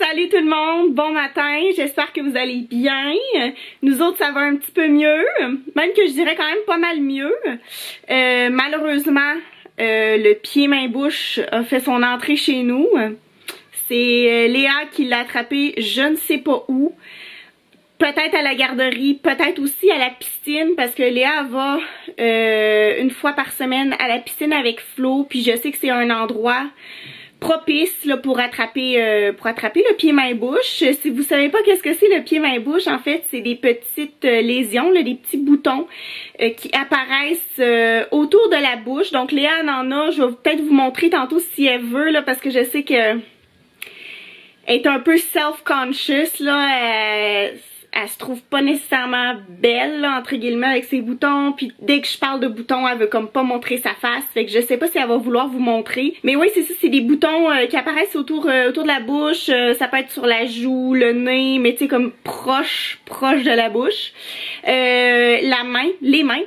Salut tout le monde, bon matin, j'espère que vous allez bien. Nous autres ça va un petit peu mieux, même que je dirais quand même pas mal mieux. Malheureusement, le pied-main-bouche a fait son entrée chez nous. C'est Léa qui l'a attrapé je ne sais pas où. Peut-être à la garderie, peut-être aussi à la piscine parce que Léa va une fois par semaine à la piscine avec Flo. Puis je sais que c'est un endroit propice là, pour attraper le pied-main-bouche. Si vous savez pas qu'est-ce que c'est le pied-main-bouche, en fait c'est des petites lésions, là, des petits boutons qui apparaissent autour de la bouche. Donc Léa en a, je vais peut-être vous montrer tantôt si elle veut là, parce que je sais que elle est un peu self-conscious là. Elle se trouve pas nécessairement belle, là, entre guillemets, avec ses boutons. Puis dès que je parle de boutons, elle veut comme pas montrer sa face. Fait que je sais pas si elle va vouloir vous montrer. Mais oui, c'est ça, c'est des boutons qui apparaissent autour de la bouche. Ça peut être sur la joue, le nez, mais tu sais, comme proche de la bouche. La main, les mains.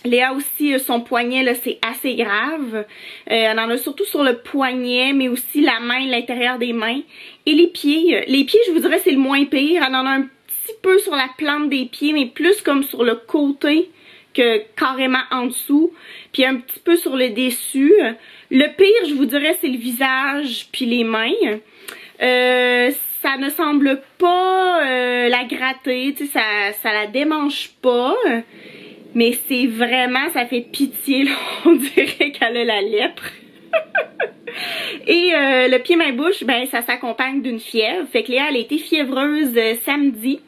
Léa aussi, son poignet, là, c'est assez grave. Elle en a surtout sur le poignet, mais aussi la main, l'intérieur des mains. Et les pieds. Les pieds, je vous dirais, c'est le moins pire. Elle en a un petit peu sur la plante des pieds, mais plus comme sur le côté que carrément en dessous. Puis un petit peu sur le dessus. Le pire, je vous dirais, c'est le visage puis les mains. Ça ne semble pas la gratter, tu sais, ça la démange pas. Mais c'est vraiment, ça fait pitié, là. On dirait qu'elle a la lèpre. Et le pied-main-bouche, ben ça s'accompagne d'une fièvre. Fait que Léa, elle a été fiévreuse samedi.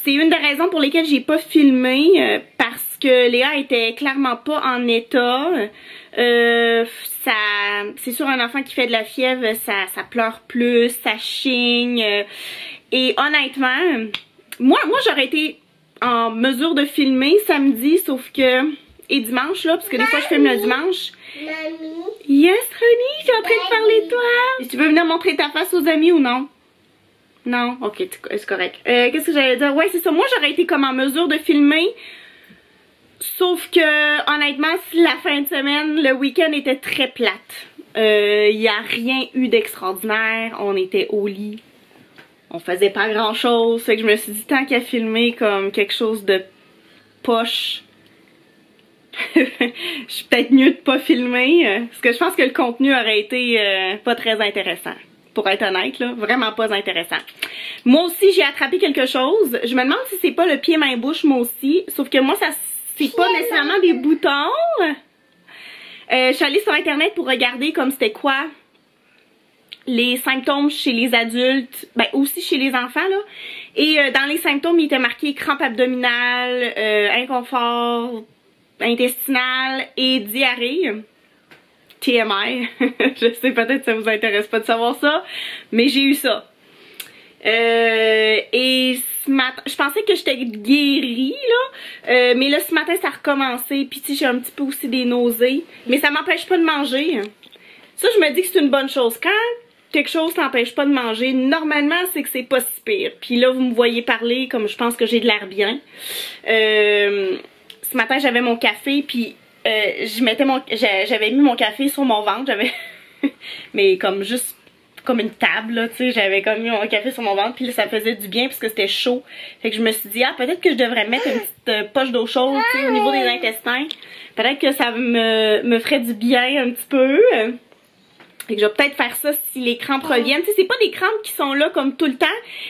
C'est une des raisons pour lesquelles j'ai pas filmé, parce que Léa était clairement pas en état. C'est sûr, un enfant qui fait de la fièvre, ça pleure plus, ça chigne. Et honnêtement, moi j'aurais été en mesure de filmer samedi, sauf que... Et dimanche, là, parce que des fois je filme le dimanche. Mamie. Yes, honey, je suis en train de parler de toi. Tu veux venir montrer ta face aux amis ou non? Non? Ok, c'est correct. Qu'est-ce que j'allais dire? Ouais, c'est ça. Moi, j'aurais été comme en mesure de filmer. Sauf que, honnêtement, la fin de semaine, le week-end était très plate. Il n'y a rien eu d'extraordinaire. On était au lit. On faisait pas grand chose, fait que je me suis dit tant qu'à filmer comme quelque chose de poche, je suis peut-être mieux de pas filmer, parce que je pense que le contenu aurait été pas très intéressant, pour être honnête là, vraiment pas intéressant. Moi aussi j'ai attrapé quelque chose, je me demande si c'est pas le pied-main-bouche moi aussi, sauf que moi ça c'est pas nécessairement des boutons. Je suis allée sur internet pour regarder comme c'était quoi les symptômes chez les adultes, ben aussi chez les enfants là. Et dans les symptômes, il était marqué crampe abdominale, inconfort intestinal et diarrhée. TMI. Je sais peut-être que ça vous intéresse pas de savoir ça, mais j'ai eu ça. Et ce matin, je pensais que j'étais guérie là, mais là ce matin ça a recommencé. Puis tu sais, j'ai un petit peu aussi des nausées, mais ça m'empêche pas de manger. Ça, je me dis que c'est une bonne chose. Quand quelque chose t'empêche pas de manger, normalement c'est que c'est pas si pire. Puis là vous me voyez parler comme je pense que j'ai de l'air bien. Ce matin j'avais mon café puis j'avais mis mon café sur mon ventre, j'avais mais comme juste comme une table là, tu sais, j'avais comme mis mon café sur mon ventre puis là ça faisait du bien parce que c'était chaud. Fait que je me suis dit peut-être que je devrais mettre une petite poche d'eau chaude, tu sais, au niveau des intestins. Peut-être que ça me ferait du bien un petit peu. Fait que je vais peut-être faire ça si les crampes reviennent. Tu sais, c'est pas des crampes qui sont là comme tout le temps.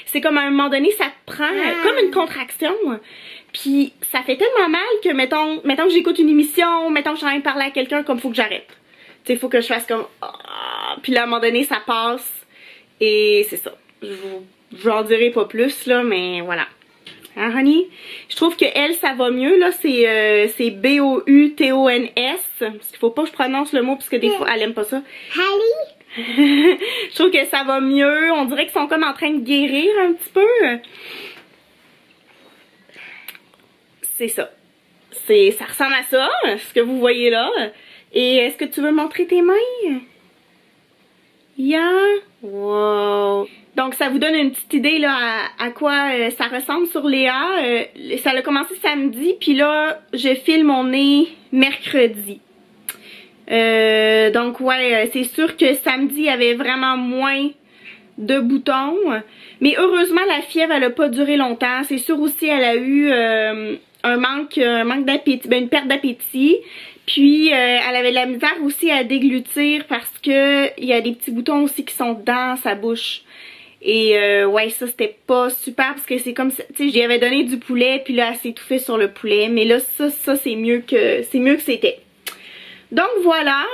C'est comme à un moment donné, ça te prend comme une contraction. Puis ça fait tellement mal que, mettons que j'écoute une émission, mettons que je suis en train de parler à quelqu'un, comme faut que j'arrête. Tu sais, faut que je fasse comme... Puis là, à un moment donné, ça passe. Et c'est ça. Je en dirai pas plus, là, mais voilà. Hein, honey? Je trouve que elle, ça va mieux, là. C'est B-O-U-T-O-N-S. Parce qu'il faut pas que je prononce le mot, parce que des fois, elle aime pas ça. Hallie? Je trouve que ça va mieux. On dirait qu'ils sont comme en train de guérir un petit peu. C'est ça. Ça ressemble à ça, ce que vous voyez là. Et est-ce que tu veux montrer tes mains? Yeah! Wow! Donc ça vous donne une petite idée là à quoi ça ressemble sur Léa. Ça a commencé samedi, puis là je filme mon nez mercredi. Donc ouais, c'est sûr que samedi il y avait vraiment moins de boutons. Mais heureusement, la fièvre, elle a pas duré longtemps. C'est sûr aussi, elle a eu un manque d'appétit, ben une perte d'appétit. Puis, elle avait de la misère aussi à déglutir parce que il y a des petits boutons aussi qui sont dans sa bouche. Et ouais, ça c'était pas super parce que c'est comme ça, tu sais, j'y avais donné du poulet puis là elle s'est étouffée sur le poulet, mais là ça c'est mieux que c'était. Donc voilà,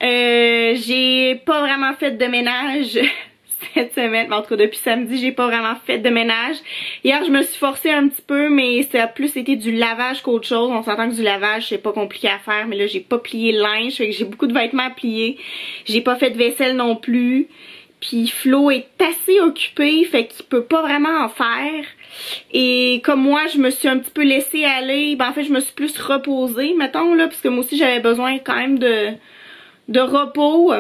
j'ai pas vraiment fait de ménage cette semaine, en tout cas depuis samedi j'ai pas vraiment fait de ménage. Hier je me suis forcée un petit peu mais ça a plus été du lavage qu'autre chose. On s'entend que du lavage c'est pas compliqué à faire, mais là j'ai pas plié le linge, fait que j'ai beaucoup de vêtements à plier. J'ai pas fait de vaisselle non plus. Puis Flo est assez occupé, fait qu'il peut pas vraiment en faire. Et comme moi, je me suis un petit peu laissée aller, ben en fait, je me suis plus reposée, mettons, là, parce que moi aussi, j'avais besoin quand même de repos.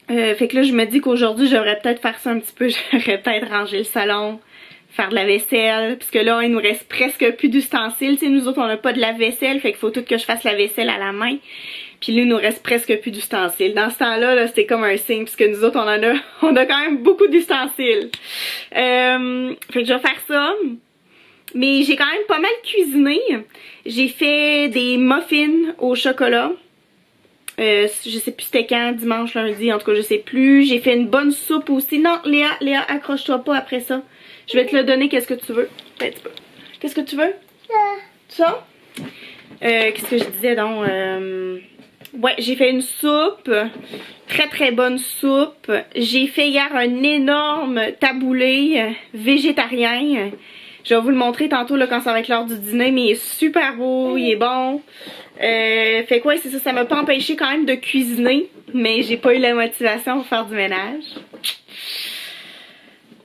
Fait que là, je me dis qu'aujourd'hui, j'aurais peut-être faire ça un petit peu. J'aurais peut-être ranger le salon, faire de la vaisselle, parce que là, il nous reste presque plus d'ustensiles. Tu sais, nous autres, on n'a pas de lave-vaisselle, fait qu'il faut tout que je fasse la vaisselle à la main. Puis là, il nous reste presque plus d'ustensiles. Dans ce temps-là, -là, c'était comme un signe, puisque nous autres, on a quand même beaucoup d'ustensiles. Fait que je vais faire ça. Mais j'ai quand même pas mal cuisiné. J'ai fait des muffins au chocolat. Je sais plus c'était quand, dimanche, lundi, en tout cas, je sais plus. J'ai fait une bonne soupe aussi. Non, Léa, accroche-toi pas après ça. Je vais te le donner, qu'est-ce que tu veux? Qu'est-ce que tu veux? Ça? Qu'est-ce que je disais donc? Ouais, j'ai fait une soupe, très bonne soupe. J'ai fait hier un énorme taboulé végétarien. Je vais vous le montrer tantôt là, quand ça va être l'heure du dîner, mais il est super beau, il est bon. Fait quoi, c'est ça, ça m'a pas empêché quand même de cuisiner, mais j'ai pas eu la motivation pour faire du ménage.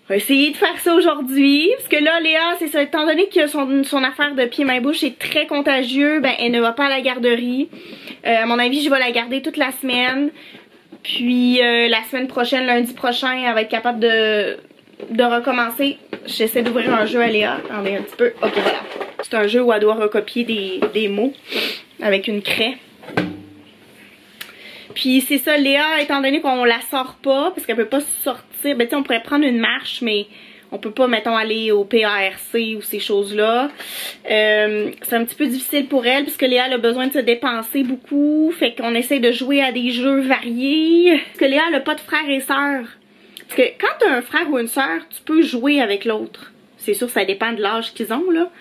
On va essayer de faire ça aujourd'hui, parce que là, Léa, c'est ça, étant donné que son affaire de pied-main-bouche est très contagieux, ben elle ne va pas à la garderie. À mon avis, je vais la garder toute la semaine. Puis la semaine prochaine, lundi prochain, elle va être capable de recommencer. J'essaie d'ouvrir un jeu à Léa. Attendez un petit peu. Ok, voilà. C'est un jeu où elle doit recopier des mots avec une craie. Puis c'est ça, Léa, étant donné qu'on la sort pas, parce qu'elle peut pas sortir, ben tu sais, on pourrait prendre une marche, mais on peut pas, mettons, aller au PARC ou ces choses-là. C'est un petit peu difficile pour elle, parce que Léa a besoin de se dépenser beaucoup, fait qu'on essaie de jouer à des jeux variés. Parce que Léa, elle a pas de frères et sœurs. Parce que quand t'as un frère ou une sœur, tu peux jouer avec l'autre. C'est sûr, ça dépend de l'âge qu'ils ont, là.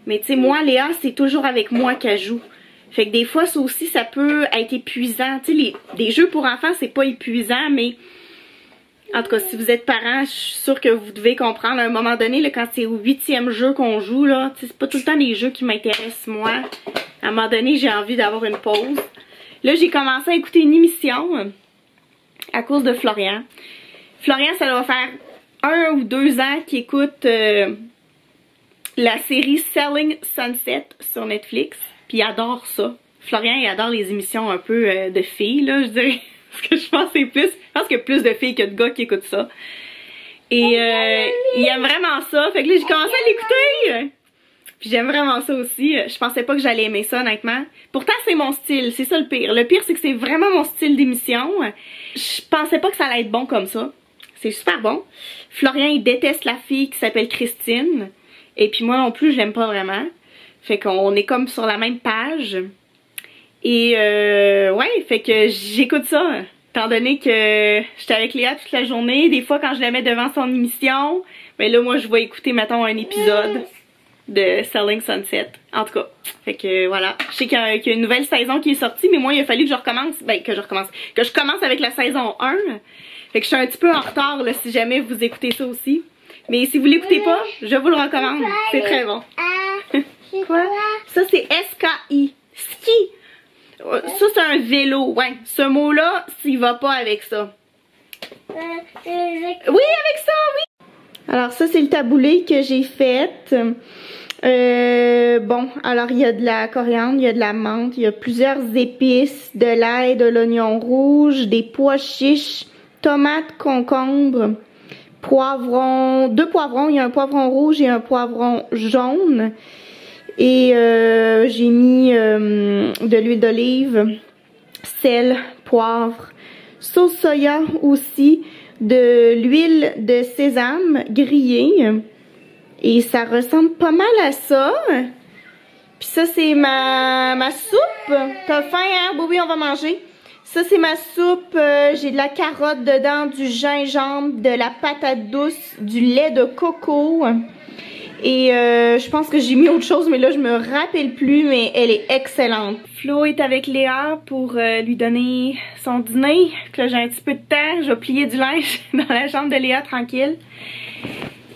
Mais tu sais, moi, Léa, c'est toujours avec moi qu'elle joue. Fait que des fois, ça aussi, ça peut être épuisant. Tu sais, des jeux pour enfants, c'est pas épuisant, mais en tout cas, si vous êtes parent, je suis sûre que vous devez comprendre. À un moment donné, là, quand c'est au 8e jeu qu'on joue, là, c'est pas tout le temps les jeux qui m'intéressent, moi. À un moment donné, j'ai envie d'avoir une pause. Là, j'ai commencé à écouter une émission à cause de Florian. Florian, ça doit faire 1 ou 2 ans qu'il écoute la série Selling Sunset sur Netflix. Puis il adore ça. Florian, il adore les émissions un peu de filles, là, je dirais. Parce que je pense que c'est plus. Je pense qu'il y a plus de filles que de gars qui écoutent ça. Et il aime vraiment ça. Fait que là, j'ai commencé à l'écouter. Puis j'aime vraiment ça aussi. Je pensais pas que j'allais aimer ça, honnêtement. Pourtant, c'est mon style. C'est ça le pire. Le pire, c'est que c'est vraiment mon style d'émission. Je pensais pas que ça allait être bon comme ça. C'est super bon. Florian, il déteste la fille qui s'appelle Christine. Et puis moi non plus, je l'aime pas vraiment. Fait qu'on est comme sur la même page. Et ouais, fait que j'écoute ça. Étant donné que j'étais avec Léa toute la journée, des fois quand je la mets devant son émission, ben là moi je vais écouter mettons un épisode de Selling Sunset. En tout cas, fait que voilà. Je sais qu'il y a une nouvelle saison qui est sortie, mais moi il a fallu que je recommence, que je commence avec la saison 1. Fait que je suis un petit peu en retard là si jamais vous écoutez ça aussi. Mais si vous l'écoutez pas, je vous le recommande. C'est très bon. Quoi? Ça c'est SKI. Ski. Ça c'est un vélo. Ouais. Ce mot-là, s'il va pas avec ça. Oui, avec ça, oui. Alors ça c'est le taboulé que j'ai fait. Bon, alors il y a de la coriandre, il y a de la menthe, il y a plusieurs épices, de l'ail, de l'oignon rouge, des pois chiches, tomates, concombres, poivrons, 2 poivrons, il y a un poivron rouge et un poivron jaune. Et j'ai mis de l'huile d'olive, sel, poivre, sauce soya aussi, de l'huile de sésame grillée. Et ça ressemble pas mal à ça. Puis ça, c'est ma soupe. T'as faim, hein? Oui, on va manger. Ça, c'est ma soupe. J'ai de la carotte dedans, du gingembre, de la patate douce, du lait de coco. Et je pense que j'ai mis autre chose, mais là, je me rappelle plus, mais elle est excellente. Flo est avec Léa pour lui donner son dîner. Puis là, j'ai un petit peu de temps. Je vais plier du linge dans la chambre de Léa, tranquille.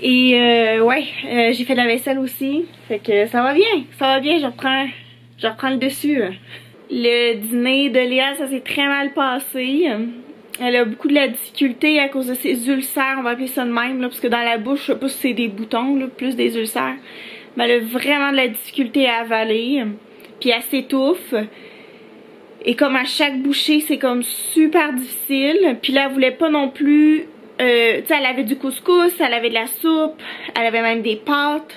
Et ouais, j'ai fait de la vaisselle aussi. Fait que ça va bien, je reprends le dessus. Le dîner de Léa, ça s'est très mal passé. Elle a beaucoup de la difficulté à cause de ses ulcères, on va appeler ça de même, là, parce que dans la bouche, je sais pas si c'est des boutons, là, plus des ulcères. Mais elle a vraiment de la difficulté à avaler. Puis elle s'étouffe. Et comme à chaque bouchée, c'est comme super difficile. Puis là, elle voulait pas non plus... tu sais, elle avait du couscous, elle avait de la soupe, elle avait même des pâtes.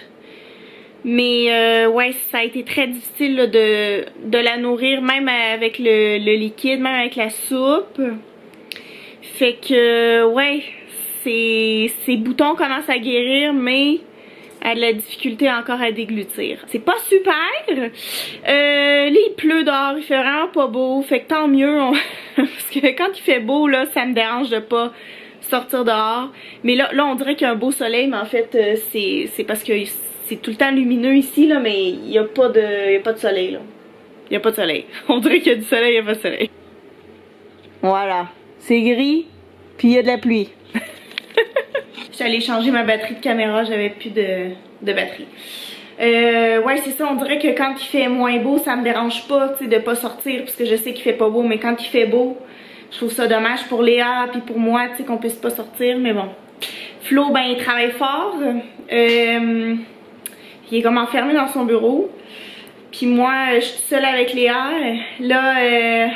Mais ouais, ça a été très difficile là, de la nourrir, même avec le liquide, même avec la soupe. Fait que ouais, ses boutons commencent à guérir, mais elle a de la difficulté encore à déglutir. C'est pas super. Là, il pleut dehors, il fait vraiment pas beau. Fait que tant mieux, parce que quand il fait beau, là, ça me dérange de pas sortir dehors. Mais là on dirait qu'il y a un beau soleil, mais en fait, c'est parce que c'est tout le temps lumineux ici, là, mais il y a pas de soleil, là. Il y a pas de soleil. On dirait qu'il y a du soleil, il y a pas de soleil. Voilà. C'est gris, puis il y a de la pluie. J'étais allée changer ma batterie de caméra, j'avais plus de batterie. Ouais, c'est ça, on dirait que quand il fait moins beau, ça me dérange pas, tu sais, de pas sortir, parce que je sais qu'il fait pas beau, mais quand il fait beau, je trouve ça dommage pour Léa, puis pour moi, tu sais, qu'on puisse pas sortir, mais bon. Flo, ben, il travaille fort. Il est comme enfermé dans son bureau. Puis moi, je suis seule avec Léa. Là,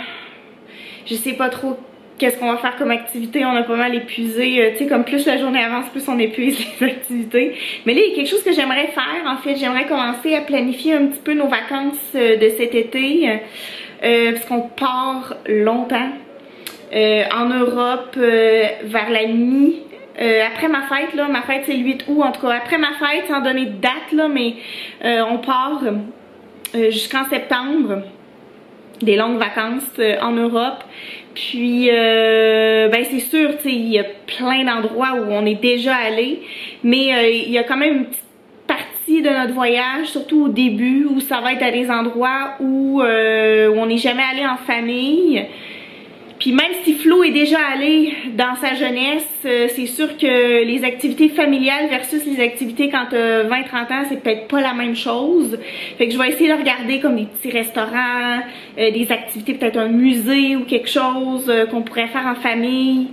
je sais pas trop qu'est-ce qu'on va faire comme activité. On a pas mal épuisé. Tu sais, comme plus la journée avance, plus on épuise les activités. Mais là, il y a quelque chose que j'aimerais faire. En fait, j'aimerais commencer à planifier un petit peu nos vacances de cet été. Parce qu'on part longtemps. En Europe, vers la mi... après ma fête, là, ma fête c'est le 8 août en tout cas, après ma fête, sans donner de date là, mais on part jusqu'en septembre, des longues vacances en Europe. Puis ben c'est sûr, tu sais, il y a plein d'endroits où on est déjà allé, mais il y a quand même une petite partie de notre voyage, surtout au début, où ça va être à des endroits où on n'est jamais allé en famille. Puis même si Flo est déjà allé dans sa jeunesse, c'est sûr que les activités familiales versus les activités quand t'as 20-30 ans, c'est peut-être pas la même chose. Fait que je vais essayer de regarder comme des petits restaurants, des activités, peut-être un musée ou quelque chose qu'on pourrait faire en famille.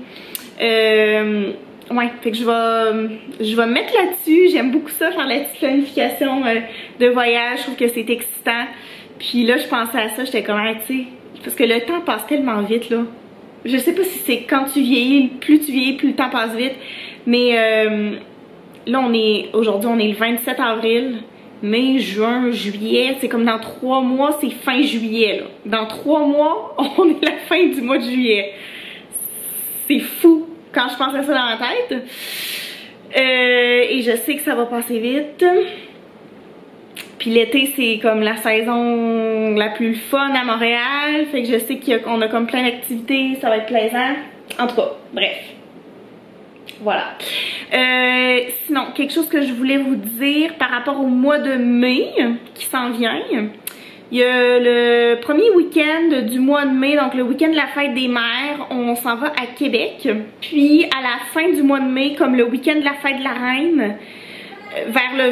Ouais, fait que je vais me mettre là-dessus. J'aime beaucoup ça, faire la petite planification de voyage. Je trouve que c'est excitant. Puis là, je pensais à ça, j'étais comme, tu sais, parce que le temps passe tellement vite, là. Je sais pas si c'est quand tu vieillis, plus le temps passe vite. Mais là, aujourd'hui, on est le 27 avril. Mai, juin, juillet, c'est comme dans 3 mois, c'est fin juillet, là. Dans 3 mois, on est la fin du mois de juillet. C'est fou quand je pense à ça dans ma tête. Et je sais que ça va passer vite. Puis l'été, c'est comme la saison la plus fun à Montréal. Fait que je sais qu'on a comme plein d'activités, ça va être plaisant. En tout cas, bref. Voilà. Sinon, quelque chose que je voulais vous dire par rapport au mois de mai qui s'en vient. Il y a le premier week-end du mois de mai, donc le week-end de la fête des mères, on s'en va à Québec. Puis à la fin du mois de mai, comme le week-end de la fête de la reine, vers le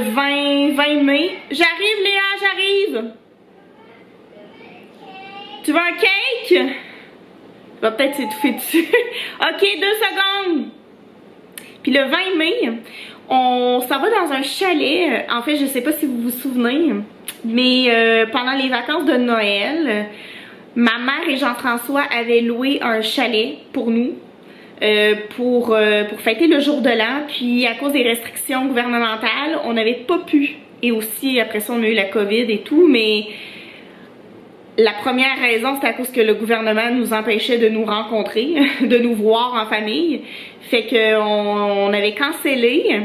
20 mai. J'arrive Léa, j'arrive! Tu veux un cake? Il va peut-être s'étouffer dessus. Ok, 2 secondes! Puis le 20 mai, on s'en va dans un chalet. En fait, je sais pas si vous vous souvenez, mais pendant les vacances de Noël, ma mère et Jean-François avaient loué un chalet pour nous. Pour fêter le jour de l'an, puis à cause des restrictions gouvernementales, on n'avait pas pu. Et aussi, après ça, on a eu la COVID et tout, mais La première raison, c'était à cause que le gouvernement nous empêchait de nous rencontrer, de nous voir en famille. Fait qu'on avait cancellé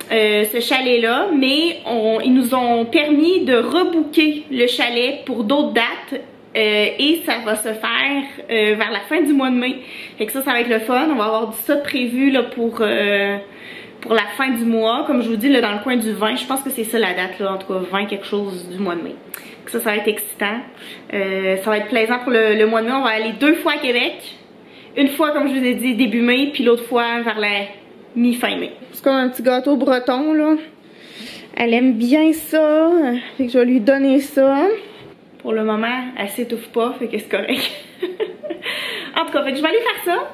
ce chalet-là, mais ils nous ont permis de rebooker le chalet pour d'autres dates. Et ça va se faire vers la fin du mois de mai. Fait que ça va être le fun. On va avoir ça prévu là, pour la fin du mois. Comme je vous dis, là, dans le coin du 20, je pense que c'est ça la date, là, en tout cas 20 quelque chose du mois de mai. Ça va être excitant. Ça va être plaisant pour le mois de mai. On va aller 2 fois à Québec. Une fois, comme je vous ai dit, début mai, puis l'autre fois vers la mi-fin mai. C'est comme un petit gâteau breton, là. Elle aime bien ça. Fait que je vais lui donner ça. Pour le moment, elle s'étouffe pas, fait que c'est correct. En tout cas, fait que je vais aller faire ça.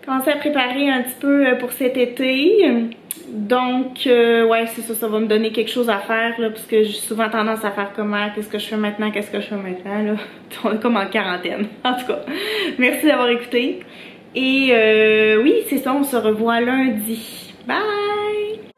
Commencer à préparer un petit peu pour cet été. Donc, ouais, c'est ça, ça va me donner quelque chose à faire, là, parce que j'ai souvent tendance à faire comment, qu'est-ce que je fais maintenant, qu'est-ce que je fais maintenant, là. On est comme en quarantaine. En tout cas, merci d'avoir écouté. Et oui, c'est ça, on se revoit lundi. Bye!